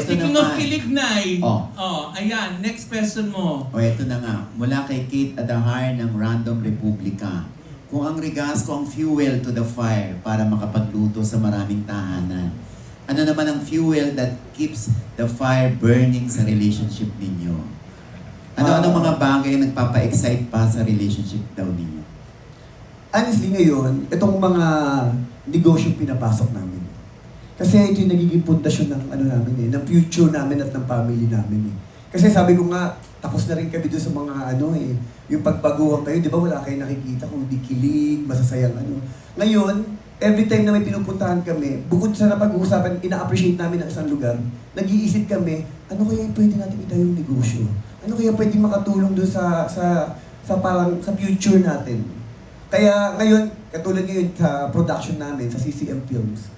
eto speaking of naman. Kilignay, Oh. ayan, next question mo. O eto na nga, mula kay Kate Adahar ng Random Republica. Kung ang Regasco ang fuel to the fire para makapagluto sa maraming tahanan, ano naman ang fuel that keeps the fire burning sa relationship ninyo? Ano-ano mga bagay ang nagpapa-excite pa sa relationship daw ninyo? Honestly ngayon, itong mga negosyo pinapasok namin. Kasi ito yung nagiging pundasyon ng ano namin ng future namin at ng family namin Kasi sabi ko nga, tapos na rin kami doon sa mga yung pagbaguhan kayo, di ba wala kayong nakikita kung di kilig, masasayang Ngayon, every time na may pinupuntahan kami, bukod sa napag-uusapan, ina-appreciate namin ang isang lugar, nag-iisip kami, ano kaya yung pwede natin itayong negosyo? Ano kaya pwede makatulong doon sa future natin? Kaya ngayon, katulad ngayon sa production namin, sa CCM Films,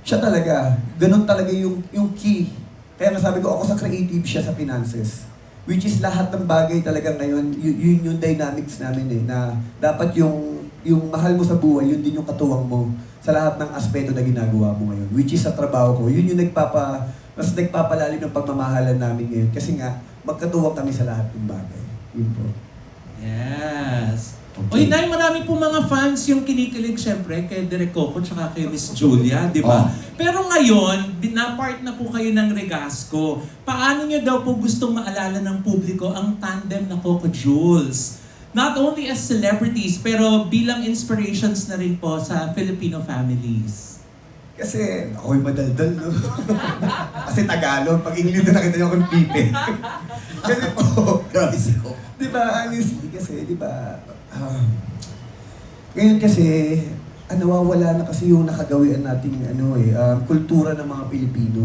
siya talaga, ganun talaga yung key. Kaya nasabi ko, ako sa creative, siya sa finances. Which is lahat ng bagay talaga ngayon, yun yung dynamics namin na dapat yung mahal mo sa buhay, yun din yung katuwang mo sa lahat ng aspeto na ginagawa mo ngayon. Which is sa trabaho ko, yun yung mas nagpapalalim ng pagmamahalan namin ngayon. Kasi nga, magkatuwang kami sa lahat ng bagay. Yun po. Yes. Oy, Okay. Nay, marami po mga fans yung kinikilig syempre kay Direk Coco tsaka kay Miss Julia, di ba? Oh. Pero ngayon, na-part na po kayo ng Regasco. Paano niyo daw po gustong maalala ng publiko ang tandem na Coco Jules? Not only as celebrities, pero bilang inspirations na rin po sa Filipino families. Kasi ako'y madaldal, no? Kasi Tagalog, pag English na nakita niyo akong pipe. Kasi po, Grabe si Coco. di ba, honestly, kasi, di ba, ngayon kasi, nawawala na kasi yung nakagawian nating kultura ng mga Pilipino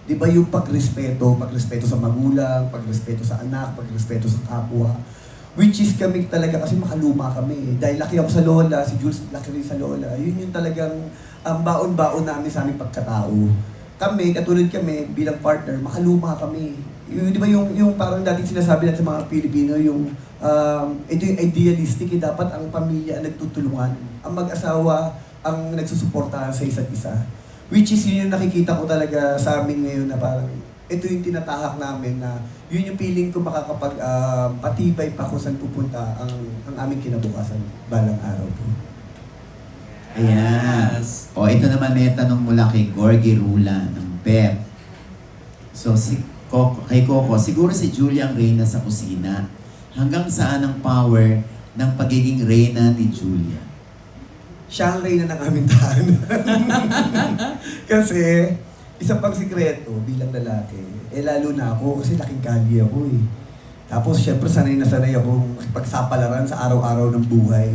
Di ba yung pagrespeto sa magulang, pagrespeto sa anak, pagrespeto sa kapwa. Which is kami talaga kasi makaluma kami. Dahil laki ako sa lola, si Jules laki rin sa lola. Yun yung talagang baon-baon namin sa aming pagkatao. Kami, katulad kami, bilang partner, makaluma kami. Di ba yung parang dating sinasabi natin sa mga Pilipino, ito yung idealistic, dapat ang pamilya ang nagtutulungan. Ang mag-asawa ang nagsusuportahan sa isa't isa. Which is yun yung nakikita ko talaga sa amin ngayon na parang ito yung tinatahak namin na yun yung feeling ko patibay pa kung saan pupunta ang aming kinabukasan balang araw po. Ayan. O ito naman may tanong mula kay Gorgie Rula ng PEP. So kay Coco, siguro si Julia ang reyna sa kusina. Hanggang saan ang power ng pagiging reyna ni Julia? Siya ang reyna ng aming tahanan. Kasi, isa pang sikreto bilang lalaki, lalo na ako kasi laking kalye ako Tapos, syempre, sanay na sanay akong pagsapalaran sa araw-araw ng buhay.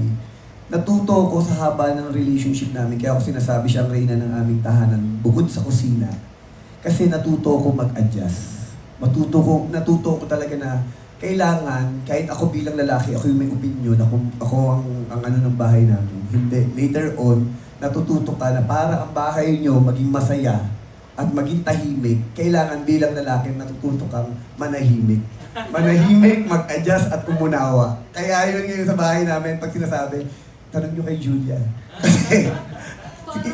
Natuto ko sa haba ng relationship namin, kaya ako sinasabi siyang reyna ng aming tahanan, bukod sa kusina. Kasi natuto ko mag-adjust. Natuto ko talaga na kailangan, kahit ako bilang lalaki, ako yung may opinion, ako ang ano ng bahay namin. Hindi. Later on, natututo ka na para ang bahay nyo maging masaya at maging tahimik, kailangan bilang lalaki natututo kang manahimik. Manahimik, mag-adjust at umunawa. Kaya yun ngayon sa bahay namin, pag sinasabi, tanong nyo kay Julia. Kasi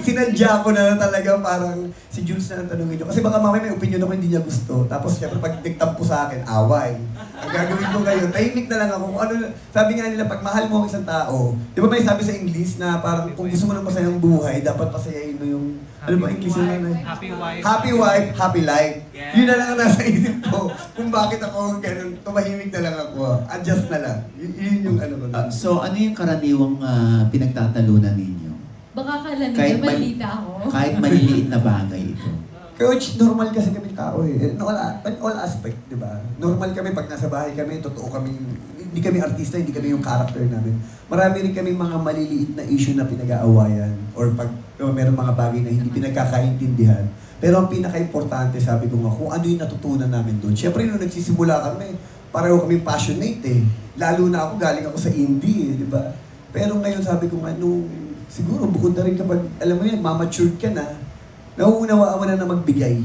sinadya ko na talaga parang si Jules na ang tanongin nyo. Kasi baka mamaya may opinion ako hindi niya gusto. Tapos syempre pag diktampo sa akin, away. Ang gagawin ko ngayon, tahimik na lang ako. Sabi nga nila, pag mahal mo ang isang tao, di ba may sabi sa English na parang kung gusto mo ng masayang buhay, dapat pasayahin mo yung, ano ba English na? Happy wife. Happy wife, happy life. Yeah. Yun na lang ang nasa isip ko. Kung bakit ako ganun, tumahimik na lang ako. Adjust na lang. Yun yung ano ko. So ano yung karaniwang pinagtatalunan ninyo? Baka kala Kahit nila malita ako. Kahit maliliit na bagay ito. Coach, normal kasi kami tao In all aspect, di ba? Normal kami pag nasa bahay kami, totoo kami, hindi kami artista, hindi kami yung character namin. Marami rin kami mga maliliit na issue na pinag-aawayan or pag meron mga bagay na hindi pinagkakaintindihan. Pero ang pinaka-importante, sabi ko nga, kung ano yung natutunan namin doon. Siyempre, nung nagsisimula kami, pareho kami passionate Lalo na ako, galing ako sa indie di ba? Pero ngayon sabi ko nga, siguro bukod na rin kapag, alam mo yan, mamatured ka na, nauunawaan mo na magbigay.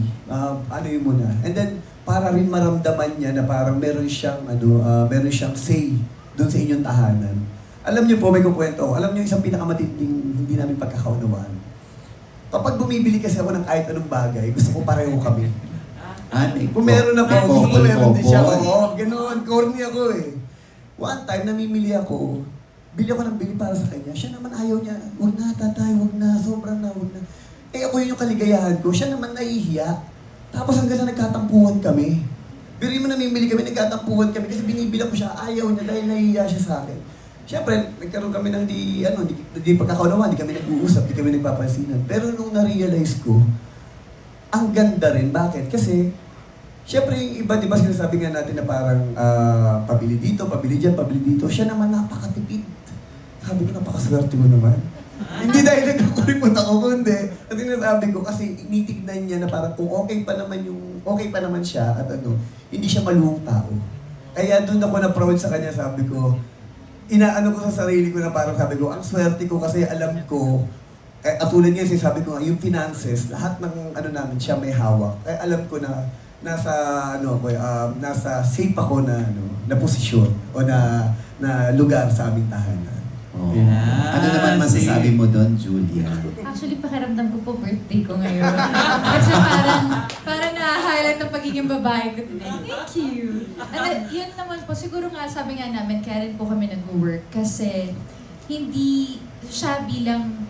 Ano yun muna. And then, para rin maramdaman niya na parang meron siyang say doon sa inyong tahanan. Alam niyo po, may kukwento ako. Alam niyo isang pinakamatinding hindi namin pagkakaunawaan. Kapag bumibili kasi ako ng kahit anong bagay, gusto ko pareho kami. Kung meron na po, kung meron din siya. couple. Oo, ganoon. Corny ako eh. One time, namimili ako. Bili ako ng bili para sa kanya. Siya naman ayaw niya. Huwag na, tatay, huwag na. Sobrang na, huwag na. Eh ako yun yung kaligayahan ko. Siya naman nahihiya. Tapos hanggang sa nagkatampuhan kami. Biro mo namimili kami, nagkatampuhan kami kasi binibilang ko siya. Ayaw niya dahil nahihiya siya sa akin. Siyempre, nagkaroon kami ng di pagkakaunawa, di kami nag-uusap, di kami nagpapansinan. Pero nung na-realize ko, ang ganda rin. Bakit? Kasi, siyempre yung iba, di ba sinasabi nga natin na parang pabili dito, pabili dyan, pabili dito. Siya naman napakatipid. Sabi ko, napakaswerte mo naman. Hindi dahil nagkukulipot ako, kundi. At sinasabi ko, kasi initignan niya na parang kung okay pa naman siya at hindi siya maluwang tao. Kaya doon ako na-proud sa kanya, sabi ko, inaano ko sa sarili ko na parang sabi ko, ang swerte ko kasi alam ko, at tulad niya sabi ko nga, yung finances, lahat ng namin siya may hawak. Kaya alam ko na nasa safe ako na posisyon o na lugar sa aming tahanan. Oh. Yeah. Ano naman masasabi mo doon, Julia? Actually, pakiramdam ko po birthday ko ngayon. Kasi parang na-highlight ang pagiging babae ko today. Thank you! And yun naman po, siguro nga sabi nga namin, kaya rin po kami nag-work kasi hindi siya bilang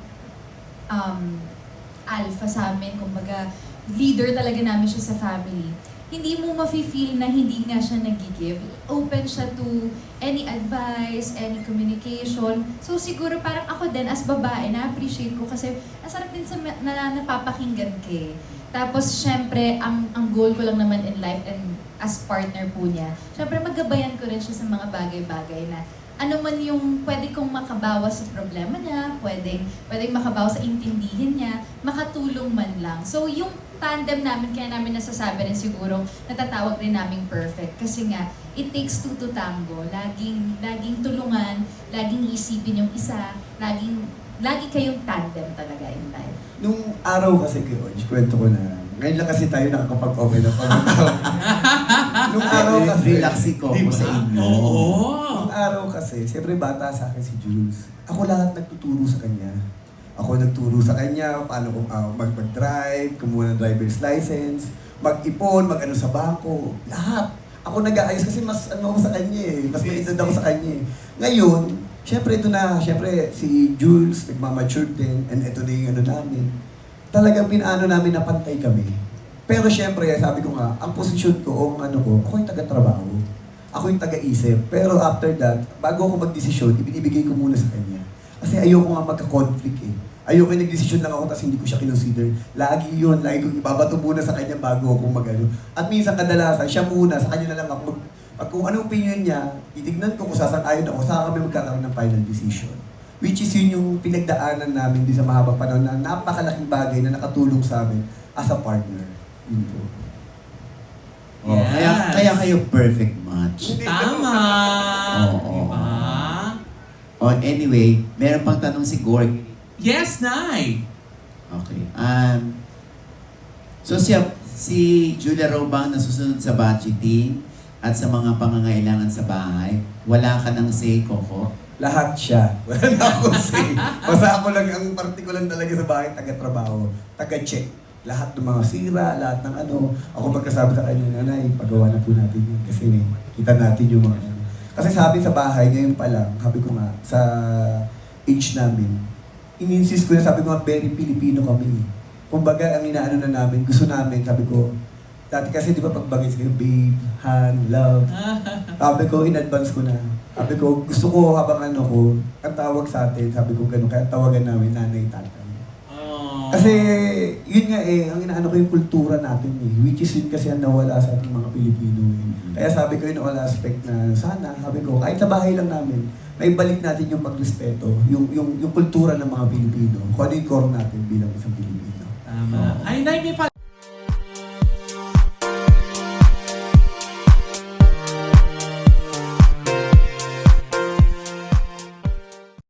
alpha sa amin, kumbaga leader talaga namin siya sa family. Hindi mo mafe-feel na hindi nga siya nag-give. Open siya to any advice, any communication. So siguro parang ako din as babae, na-appreciate ko kasi ang sarap din sa napapakinggan ka. Tapos syempre, ang goal ko lang naman in life and as partner po niya, syempre magabayan ko rin siya sa mga bagay-bagay na ano man yung pwede kong makabawas sa problema niya, pwedeng makabawas sa intindihin niya, makatulong man lang. So yung tandem namin, kaya namin nasasabi rin siguro, natatawag rin namin perfect. Kasi nga, it takes two to tango. Laging tulungan, laging isipin yung isa, lagi kayong tandem talaga in life. Nung araw kasi, George, kwento ko na, ngayon lang kasi tayo nakakapag-okay na pag-tawag. Nung araw kasi, Relaxiko ko sa inyo. Oo. nung araw kasi, siyempre bata sa akin si Jules. Ako lahat nagtuturo sa kanya. Ako nagturo sa kanya paano mag-drive, kumuha ng driver's license, mag-ipon, mag-ano sa bangko, lahat. Ako nag-aayos kasi mas ako sa kanya eh, mas maitad ako sa kanya eh. Ngayon, syempre ito na, syempre si Jules, nagmamature din, and ito na yung namin. Talagang pinaano namin na pantay kami. Pero syempre, sabi ko nga, ang posisyon ko, ako yung taga-trabaho. Ako yung taga-isip. Pero after that, bago ako mag-desisyon, ibinibigay ko muna sa kanya. Kasi ayoko nga magka-conflict eh. Ayoko yung nag-desisyon lang ako tapos hindi ko siya kinonsider. Lagi yun, lagi ko ibabato muna sa kanya bago ako mag-ano. At minsan kadalasan, siya muna, sa kanya na lang ako pag kung anong opinion niya, titignan ko kung sasang-ayon ako, saka kami magkakaroon ng final decision. Which is yun yung pinagdaanan namin din sa mahabang panahon na napakalaking bagay na nakatulong sa amin as a partner. Yun po. Oh, kaya kayo perfect match. Tama! Oo. Diba? Oh, anyway, meron pang tanong si Gorg. Yes, Nay! Okay. So si Julia Robang na susunod sa budgeting at sa mga pangangailangan sa bahay, wala ka ng say, Coco? Lahat siya. Wala na akong say. Basta ako lang ang partikular talaga sa bahay, taga-trabaho, taga-check. Lahat ng mga sira, lahat ng ako magkasabi sa kanya, nanay, pagawa na po natin yun. Kasi kita natin yung mga Kasi sabi sa bahay, ngayon pa lang, sabi ko nga, sa age namin, in-insist ko na, sabi ko nga, very Filipino kami. Kumbaga, ang inaano na namin, gusto namin, sabi ko, dati kasi di ba pagbagay sa'yo, babe, han, love. Sabi ko, in advance ko na. Sabi ko, gusto ko habang ang tawag sa atin, sabi ko gano'n, kaya tawagan namin nanay, tatay. Oh. Kasi, yun nga ang inaano ko yung kultura natin which is yun kasi ang nawala sa ating mga Pilipino Kaya sabi ko yun all aspect na sana, sabi ko, kahit sa bahay lang namin, may balik natin yung pagrespeto, yung kultura ng mga Pilipino, kung ano yung core natin bilang isang Pilipino. Tama. Ay, Nay, may